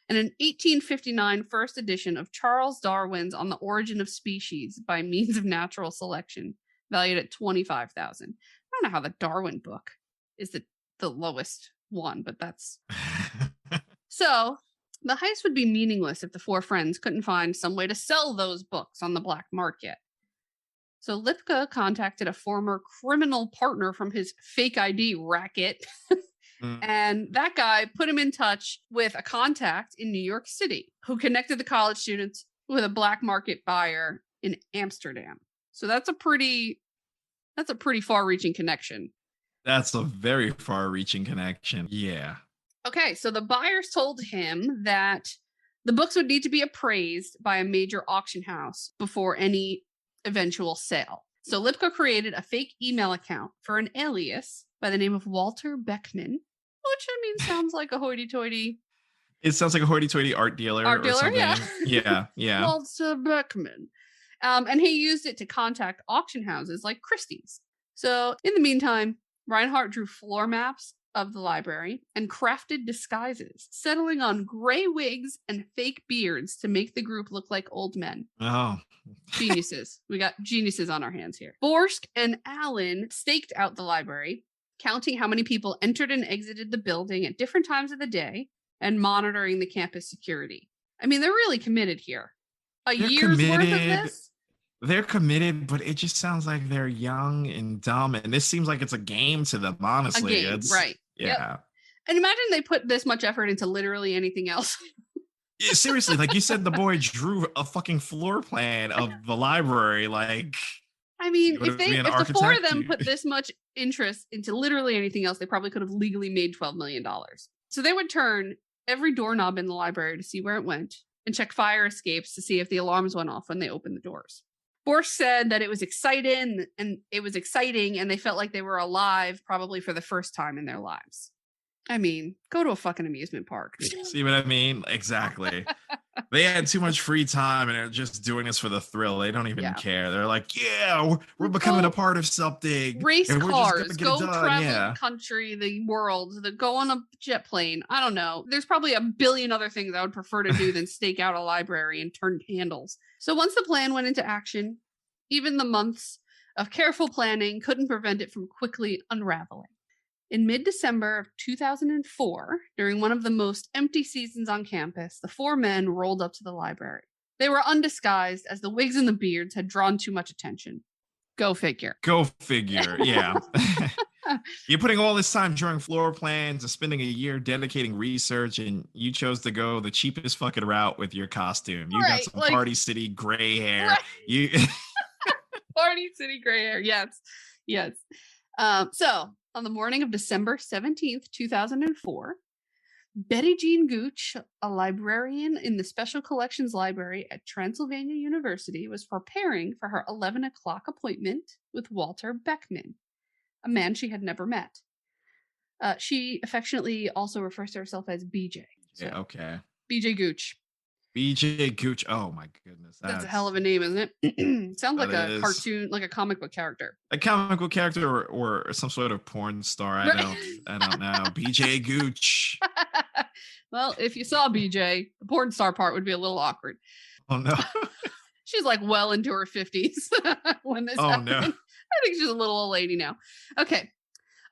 and an 1859 first edition of Charles Darwin's On the Origin of Species by Means of Natural Selection valued at $25,000. I don't know how the Darwin book is the lowest one, but that's so. The heist would be meaningless if the 4 friends couldn't find some way to sell those books on the black market. So Lipka contacted a former criminal partner from his fake ID racket, and that guy put him in touch with a contact in New York City who connected the college students with a black market buyer in Amsterdam. So that's a pretty far-reaching connection. That's a very far-reaching connection. Yeah. Okay, so the buyers told him that the books would need to be appraised by a major auction house before any eventual sale. So Lipka created a fake email account for an alias by the name of Walter Beckman, which I mean sounds like a hoity-toity. It sounds like a hoity-toity art dealer or something. Yeah. Walter Beckman. And he used it to contact auction houses like Christie's. So in the meantime, Reinhardt drew floor maps of the library and crafted disguises, settling on gray wigs and fake beards to make the group look like old men. Oh. Geniuses. We got geniuses on our hands here. Borsk and Alan staked out the library, counting how many people entered and exited the building at different times of the day and monitoring the campus security. I mean, they're really committed here. They're year's worth of this? They're committed, but it just sounds like they're young and dumb, and this seems like it's a game to them, honestly. A game, right. Yeah. Yep. And imagine they put this much effort into literally anything else. Yeah, seriously, like you said, the boy drew a fucking floor plan of the library. Like, I mean, if the 4 of them put this much interest into literally anything else, they probably could have legally made $12 million. So they would turn every doorknob in the library to see where it went and check fire escapes to see if the alarms went off when they opened the doors. Borsk said that it was exciting and they felt like they were alive probably for the first time in their lives. I mean, go to a fucking amusement park. See what I mean? Exactly. They had too much free time and they're just doing this for the thrill. They don't even care. They're like, yeah, we're becoming a part of something. Race and we're cars, just gonna get go it done. travel Yeah. the country, the world, go on a jet plane. I don't know. There's probably a billion other things I would prefer to do than stake out a library and turn handles. So once the plan went into action, even the months of careful planning couldn't prevent it from quickly unraveling. In mid-December of 2004, during one of the most empty seasons on campus, the four men rolled up to the library. They were undisguised, as the wigs and the beards had drawn too much attention. Go figure. Go figure, yeah. You're putting all this time drawing floor plans and spending a year dedicating research, and you chose to go the cheapest fucking route with your costume. You got some Party City gray hair. Right. You Party City gray hair, yes. So, on the morning of December 17th, 2004, Betty Jean Gooch, a librarian in the Special Collections Library at Transylvania University, was preparing for her 11 o'clock appointment with Walter Beckman, a man she had never met. She affectionately also refers to herself as BJ. So, yeah, okay. BJ Gooch. BJ Gooch. Oh my goodness. That's a hell of a name, isn't it? Sounds like a is. cartoon, like a comic book character. A comic book character or some sort of porn star. I don't know. BJ Gooch. Well, if you saw BJ, the porn star part would be a little awkward. Oh no. She's like well into her 50s when this happened. No. I think she's a little old lady now. Okay.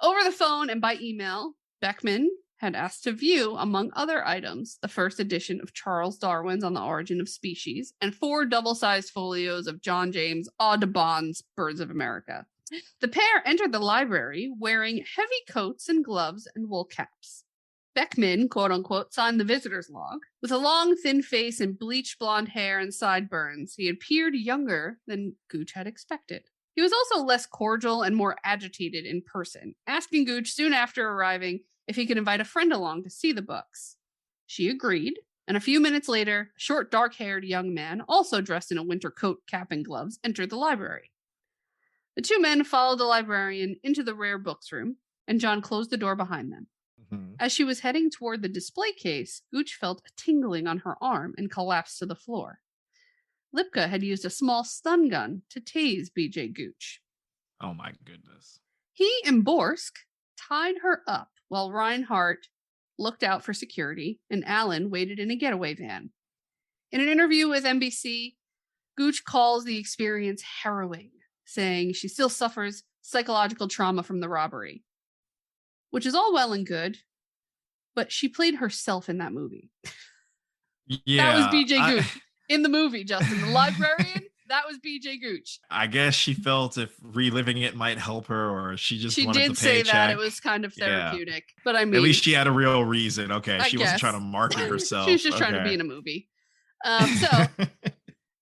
Over the phone and by email, Beckman had asked to view, among other items, the first edition of Charles Darwin's On the Origin of Species and 4 double-sized folios of John James Audubon's Birds of America. The pair entered the library wearing heavy coats and gloves and wool caps. Beckman, quote-unquote, signed the visitor's log. With a long, thin face and bleached blonde hair and sideburns, he appeared younger than Gooch had expected. He was also less cordial and more agitated in person, asking Gooch soon after arriving if he could invite a friend along to see the books. She agreed, and a few minutes later, a short, dark-haired young man, also dressed in a winter coat, cap, and gloves, entered the library. The two men followed the librarian into the rare books room, and John closed the door behind them. Mm-hmm. As she was heading toward the display case, Gooch felt a tingling on her arm and collapsed to the floor. Lipka had used a small stun gun to tase BJ Gooch. Oh my goodness. He and Borsk tied her up while Reinhardt looked out for security and Allen waited in a getaway van. In an interview with NBC, Gooch calls the experience harrowing, saying she still suffers psychological trauma from the robbery. Which is all well and good, but she played herself in that movie. Yeah. That was BJ Gooch. In the movie, Justin. The librarian, that was BJ Gooch. I guess she felt if reliving it might help her, or she just wanted the paycheck. She did say that it was kind of therapeutic. Yeah. But I mean, at least she had a real reason. Okay, she wasn't trying to market herself. She was just trying to be in a movie. So,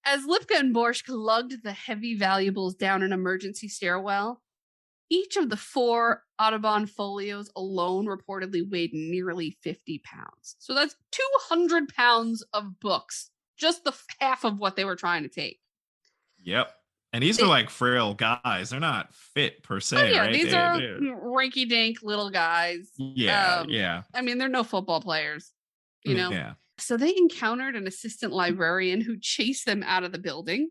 as Lipka and Borsk lugged the heavy valuables down an emergency stairwell, each of the 4 Audubon folios alone reportedly weighed nearly 50 pounds. So that's 200 pounds of books. Just the half of what they were trying to take. Yep. And these are like frail guys. They're not fit per se, right? These are rinky-dink little guys. Yeah. I mean, they're no football players, you know? Yeah. So they encountered an assistant librarian who chased them out of the building.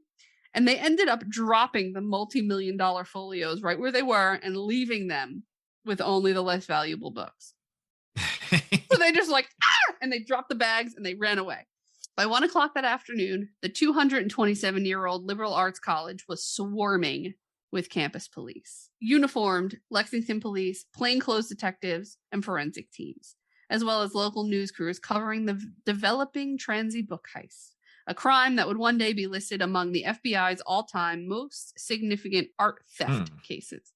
And they ended up dropping the multi-million-dollar folios right where they were and leaving them with only the less valuable books. So they just and they dropped the bags and they ran away. By 1 o'clock that afternoon, the 227-year-old liberal arts college was swarming with campus police, uniformed Lexington police, plainclothes detectives, and forensic teams, as well as local news crews covering the developing Transy book heist, a crime that would one day be listed among the FBI's all-time most significant art theft cases.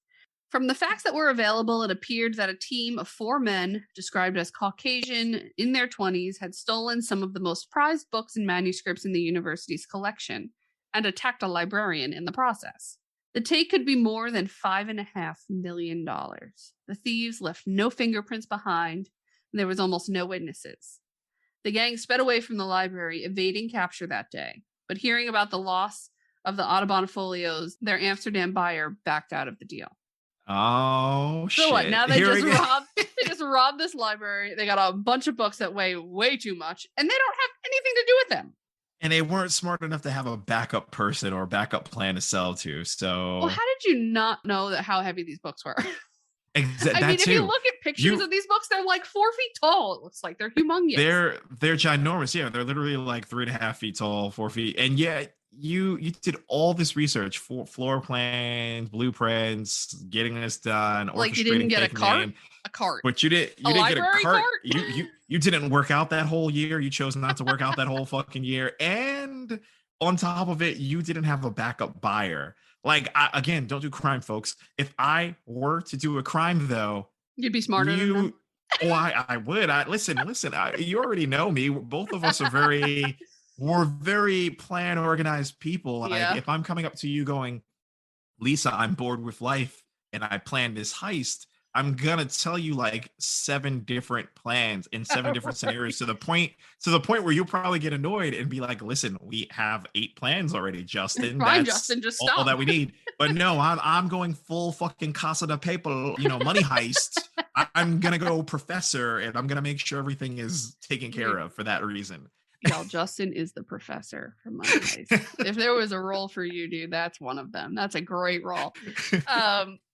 From the facts that were available, it appeared that a team of 4 men, described as Caucasian, in their 20s, had stolen some of the most prized books and manuscripts in the university's collection and attacked a librarian in the process. The take could be more than $5.5 million. The thieves left no fingerprints behind, and there was almost no witnesses. The gang sped away from the library, evading capture that day. But hearing about the loss of the Audubon folios, their Amsterdam buyer backed out of the deal. Oh So what? shit! Now they Here we just go. robbed this library. They got a bunch of books that weigh way too much, and they don't have anything to do with them. And they weren't smart enough to have a backup person or a backup plan to sell to. Well, So how did you not know that how heavy these books were? I that mean, if you too. look at pictures You of these books, they're like 4 feet tall. It looks like they're humongous. they're ginormous. Yeah, they're literally like 3.5 feet tall, 4 feet. And yet you did all this research for floor plans, blueprints, getting this done, Like you didn't orchestrating get a fake cart? name. A cart. But you A didn't get a library cart. cart? You didn't work out that whole year. You chose not to work out that whole fucking year. And on top of it, you didn't have a backup buyer. Like again, don't do crime, folks. If I were to do a crime, though, You'd be smarter than them. oh, I would. Listen. You already know me. Both of us we're very plan organized people. Like Yeah. if I'm coming up to you going, Lisa, I'm bored with life and I planned this heist, I'm gonna tell you like 7 different plans in 7 different scenarios to the point where you'll probably get annoyed and be like, listen, we have 8 plans already, Justin. Fine, That's Justin, just all stop. that we need. But no, I'm going full fucking Casa de Papel, money heist. I'm gonna go professor and I'm gonna make sure everything is taken care of for that reason. Y'all, Justin is the professor from Money Heist. If there was a role for you, dude, that's one of them. That's a great role.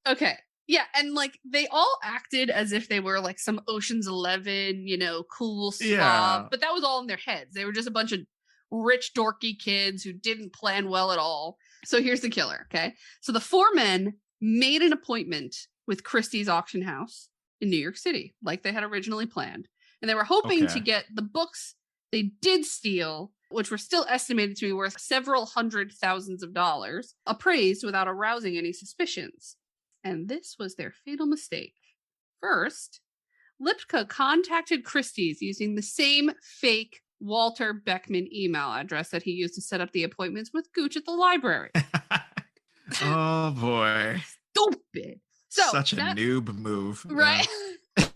Okay. Yeah, and like they all acted as if they were like some Ocean's 11, cool swab, Yeah. but that was all in their heads. They were just a bunch of rich, dorky kids who didn't plan well at all. So here's the killer, okay? So the 4 men made an appointment with Christie's auction house in New York City, like they had originally planned. And they were hoping to get the books they did steal, which were still estimated to be worth several hundred thousands of dollars, appraised without arousing any suspicions. And this was their fatal mistake. First, Lipka contacted Christie's using the same fake Walter Beckman email address that he used to set up the appointments with Gooch at the library. Oh boy. Stupid. So such a noob move. Right? Yeah.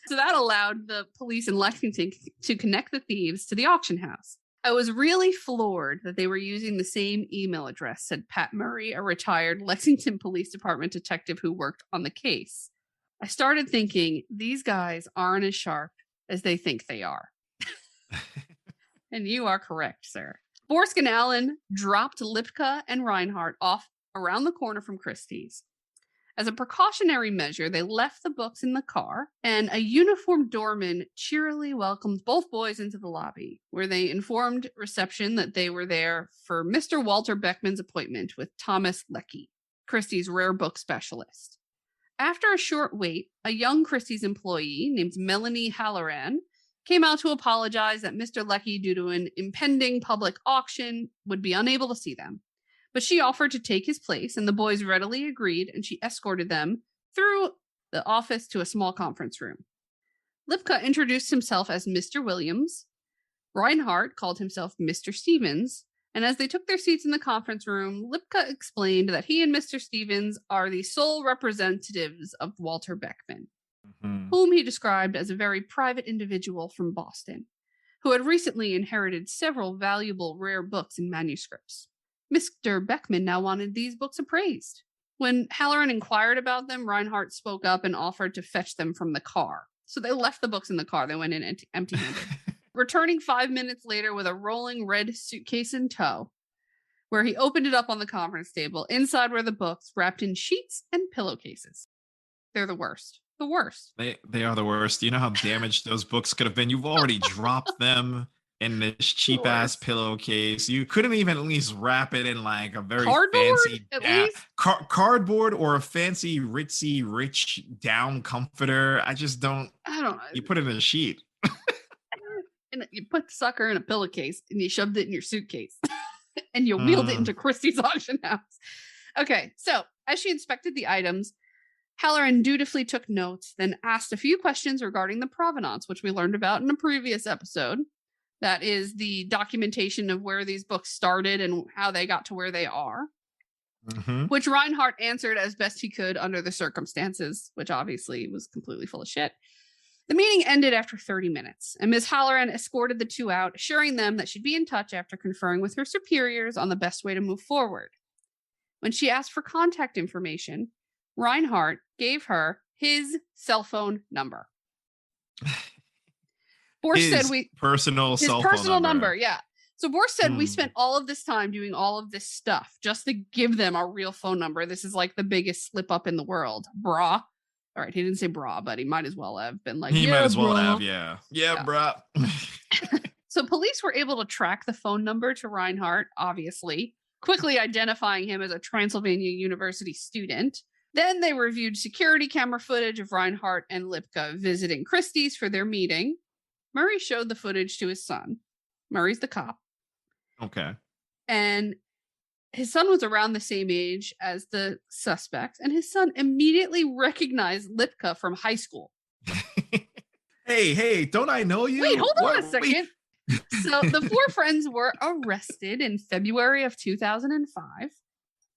So that allowed the police in Lexington to connect the thieves to the auction house. I was really floored that they were using the same email address, said Pat Murray, a retired Lexington Police Department detective who worked on the case. I started thinking, these guys aren't as sharp as they think they are. And you are correct, sir. Borsk and Allen dropped Lipka and Reinhardt off around the corner from Christie's. As a precautionary measure, they left the books in the car, and a uniformed doorman cheerily welcomed both boys into the lobby, where they informed reception that they were there for Mr. Walter Beckman's appointment with Thomas Leckie, Christie's rare book specialist. After a short wait, a young Christie's employee named Melanie Halloran came out to apologize that Mr. Leckie, due to an impending public auction, would be unable to see them. But she offered to take his place, and the boys readily agreed, and she escorted them through the office to a small conference room. Lipka introduced himself as Mr. Williams. Reinhardt called himself Mr. Stevens, and as they took their seats in the conference room, Lipka explained that he and Mr. Stevens are the sole representatives of Walter Beckman, whom he described as a very private individual from Boston, who had recently inherited several valuable rare books and manuscripts. Mr. Beckman now wanted these books appraised. When Halloran inquired about them, Reinhardt spoke up and offered to fetch them from the car. So they left the books in the car. They went in empty-handed. Returning 5 minutes later with a rolling red suitcase in tow, where he opened it up on the conference table. Inside were the books wrapped in sheets and pillowcases. They're the worst. The worst. They are the worst. You know how damaged those books could have been? You've already dropped them in this cheap ass pillowcase. You couldn't even at least wrap it in like a very fancy cardboard or a fancy rich down comforter. I don't know. You put it in a sheet. And you put the sucker in a pillowcase and you shoved it in your suitcase and you wheeled it into Christie's auction house. Okay, so as she inspected the items, Halloran dutifully took notes, then asked a few questions regarding the provenance, which we learned about in a previous episode. That is the documentation of where these books started and how they got to where they are, which Reinhardt answered as best he could under the circumstances, which obviously was completely full of shit. The meeting ended after 30 minutes, and Ms. Halloran escorted the two out, assuring them that she'd be in touch after conferring with her superiors on the best way to move forward. When she asked for contact information, Reinhardt gave her his cell phone number. Borst said his personal number. Yeah. So Borst said we spent all of this time doing all of this stuff just to give them our real phone number. This is like the biggest slip up in the world, brah. All right, he didn't say brah, but he might as well have been like, he yeah, might as well brah. have, yeah, brah. So police were able to track the phone number to Reinhardt, obviously, quickly identifying him as a Transylvania University student. Then they reviewed security camera footage of Reinhardt and Lipka visiting Christie's for their meeting. Murray showed the footage to his son. Murray's the cop. Okay. And his son was around the same age as the suspects, and his son immediately recognized Lipka from high school. Hey, don't I know you? Wait, hold on a second. So the four friends were arrested in February of 2005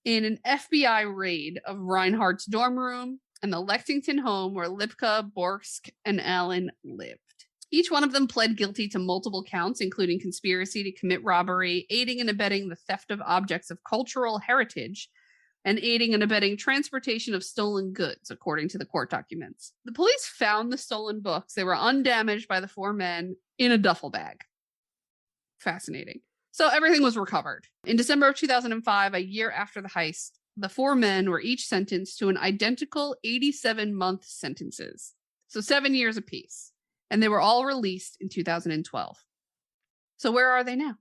in an FBI raid of Reinhardt's dorm room and the Lexington home where Lipka, Borsk, and Allen lived. Each one of them pled guilty to multiple counts, including conspiracy to commit robbery, aiding and abetting the theft of objects of cultural heritage, and aiding and abetting transportation of stolen goods, according to the court documents. The police found the stolen books. They were undamaged by the four men in a duffel bag. Fascinating. So everything was recovered. In December of 2005, a year after the heist, the four men were each sentenced to an identical 87-month sentences. So 7 years apiece. And they were all released in 2012. So where are they now?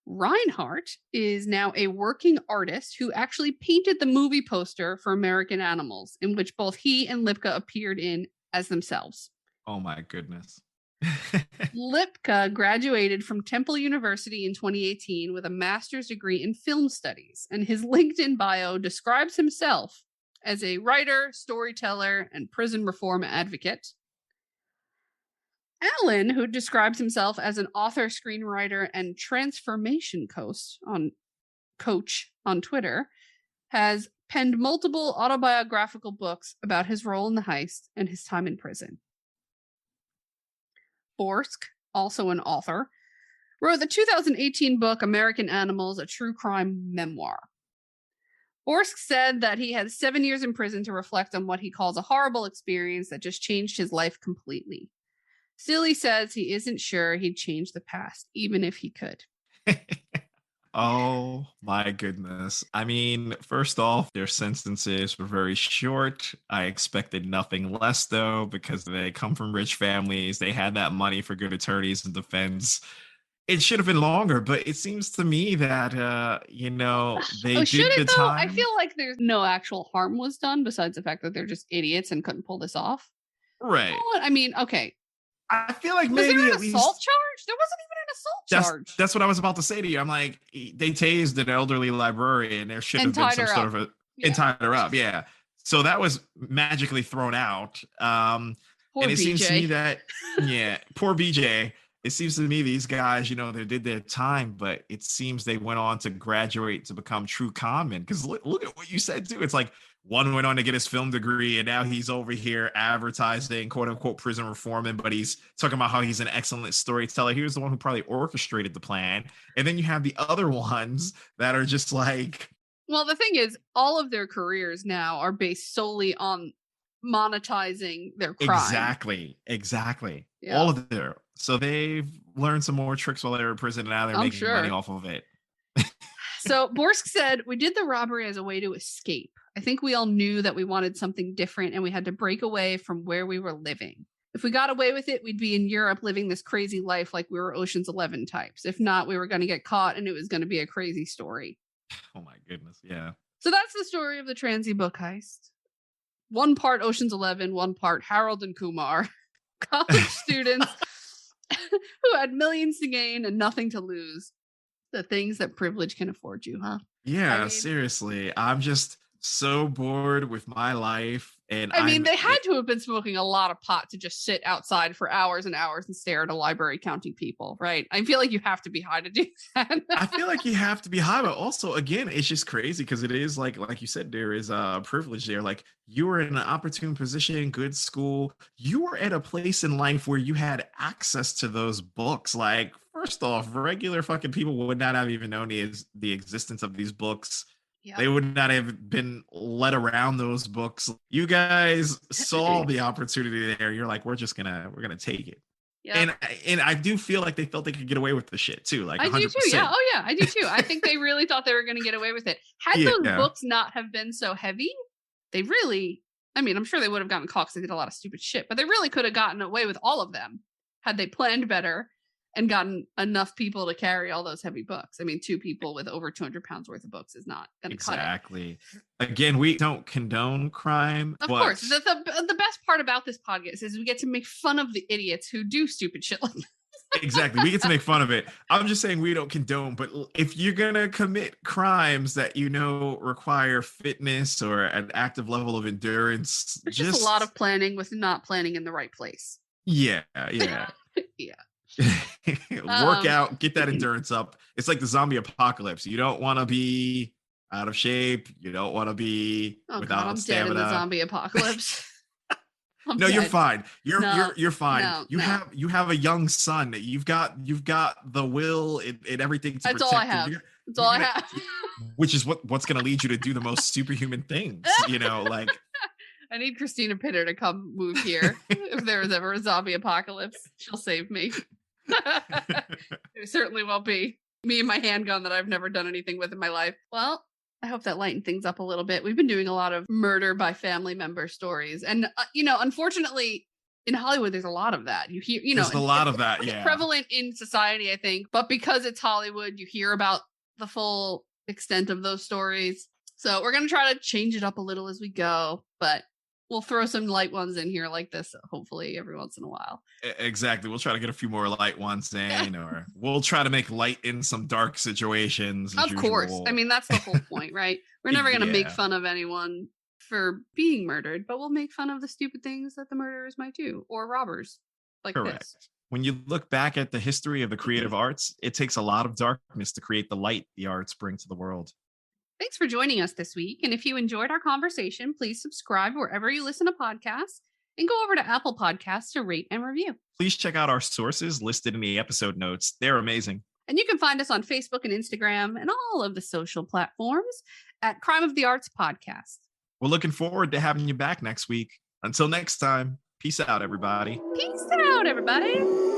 Reinhardt is now a working artist who actually painted the movie poster for American Animals, in which both he and Lipka appeared in as themselves. Oh my goodness. Lipka graduated from Temple University in 2018 with a master's degree in film studies, and his LinkedIn bio describes himself as a writer, storyteller, and prison reform advocate. Allen, who describes himself as an author, screenwriter, and transformation coach on Twitter, has penned multiple autobiographical books about his role in the heist and his time in prison. Borsk, also an author, wrote the 2018 book American Animals, a true crime memoir. Borsk said that he had 7 years in prison to reflect on what he calls a horrible experience that just changed his life completely. Still, he says he isn't sure he'd change the past, even if he could. Oh my goodness. I mean, first off, their sentences were very short. I expected nothing less, though, because they come from rich families. They had that money for good attorneys and defense. It should have been longer, but it seems to me that, they did the time. I feel like there's no actual harm was done besides the fact that they're just idiots and couldn't pull this off. Right. I mean, okay. I feel like maybe was there at an least assault charge? There wasn't even an assault charge. That's what I was about to say to you. I'm like, they tased an elderly librarian. There should have been some sort of and tied her up. Yeah. So that was magically thrown out. Poor and it BJ. seems to me that, poor BJ. It seems to me these guys, they did their time, but it seems they went on to graduate to become true conmen. Because look at what you said too. It's like one went on to get his film degree, and now he's over here advertising "quote unquote" prison reforming, but he's talking about how he's an excellent storyteller. He was the one who probably orchestrated the plan. And then you have the other ones that are just like. Well, the thing is, all of their careers now are based solely on monetizing their crime. Exactly. Yeah. All of their. So they've learned some more tricks while they were in prison, and now they're making money off of it. So Borsk said, "We did the robbery as a way to escape. I think we all knew that we wanted something different and we had to break away from where we were living. If we got away with it, we'd be in Europe living this crazy life like we were Ocean's 11 types. If not, we were going to get caught and it was going to be a crazy story." Oh my goodness. Yeah. So that's the story of the Transy book heist. One part Ocean's 11, one part Harold and Kumar, college students who had millions to gain and nothing to lose. The things that privilege can afford you, huh? Yeah, seriously. I'm just so bored with my life. And they had to have been smoking a lot of pot to just sit outside for hours and hours and stare at a library counting people, right? I feel like you have to be high to do that. I feel like you have to be high, but also, again, it's just crazy because it is like you said, there is a privilege there. Like, you were in an opportune position, good school. You were at a place in life where you had access to those books. Like, first off, regular fucking people would not have even known the existence of these books. Yep. They would not have been led around those books. You guys saw the opportunity there. You're like, we're gonna take it. Yep. And I do feel like they felt they could get away with the shit too. Like 100%. I do too. Yeah. Oh yeah, I do too. I think they really thought they were going to get away with it. Had those books not have been so heavy, they really, I mean, I'm sure they would have gotten caught because they did a lot of stupid shit, but they really could have gotten away with all of them had they planned better and gotten enough people to carry all those heavy books. I mean, 2 people with over 200 pounds worth of books is not going to cut it. Exactly. Again, we don't condone crime. Of course. The best part about this podcast is we get to make fun of the idiots who do stupid shit like that. Exactly. We get to make fun of it. I'm just saying we don't condone, but if you're going to commit crimes that require fitness or an active level of endurance, there's just a lot of planning with not planning in the right place. Yeah. Yeah. Work out, get that endurance up. It's like the zombie apocalypse. You don't want to be out of shape. You don't want to be without stamina. Dead in the zombie apocalypse. No, dead. You're fine. You're fine. No, you have a young son. You've got the will and everything to That's protect all I have. That's all I have. Which is what's going to lead you to do the most superhuman things. Like I need Christina Pitter to come move here. If there was ever a zombie apocalypse, she'll save me. It certainly won't be me and my handgun that I've never done anything with in my life. Well, I hope that lightened things up a little bit. We've been doing a lot of murder by family member stories. And, unfortunately, in Hollywood, there's a lot of that. You hear, there's a lot of that, yeah. Prevalent in society, I think. But because it's Hollywood, you hear about the full extent of those stories. So we're going to try to change it up a little as we go. But we'll throw some light ones in here like this, hopefully, every once in a while. Exactly. We'll try to get a few more light ones in, or we'll try to make light in some dark situations. Of course. I mean, that's the whole point, right? We're never going to make fun of anyone for being murdered, but we'll make fun of the stupid things that the murderers might do, or robbers like this. When you look back at the history of the creative arts, it takes a lot of darkness to create the light the arts bring to the world. Thanks for joining us this week. And if you enjoyed our conversation, please subscribe wherever you listen to podcasts and go over to Apple Podcasts to rate and review. Please check out our sources listed in the episode notes. They're amazing. And you can find us on Facebook and Instagram and all of the social platforms at Crime of the Arts Podcast. We're looking forward to having you back next week. Until next time, peace out, everybody. Peace out, everybody.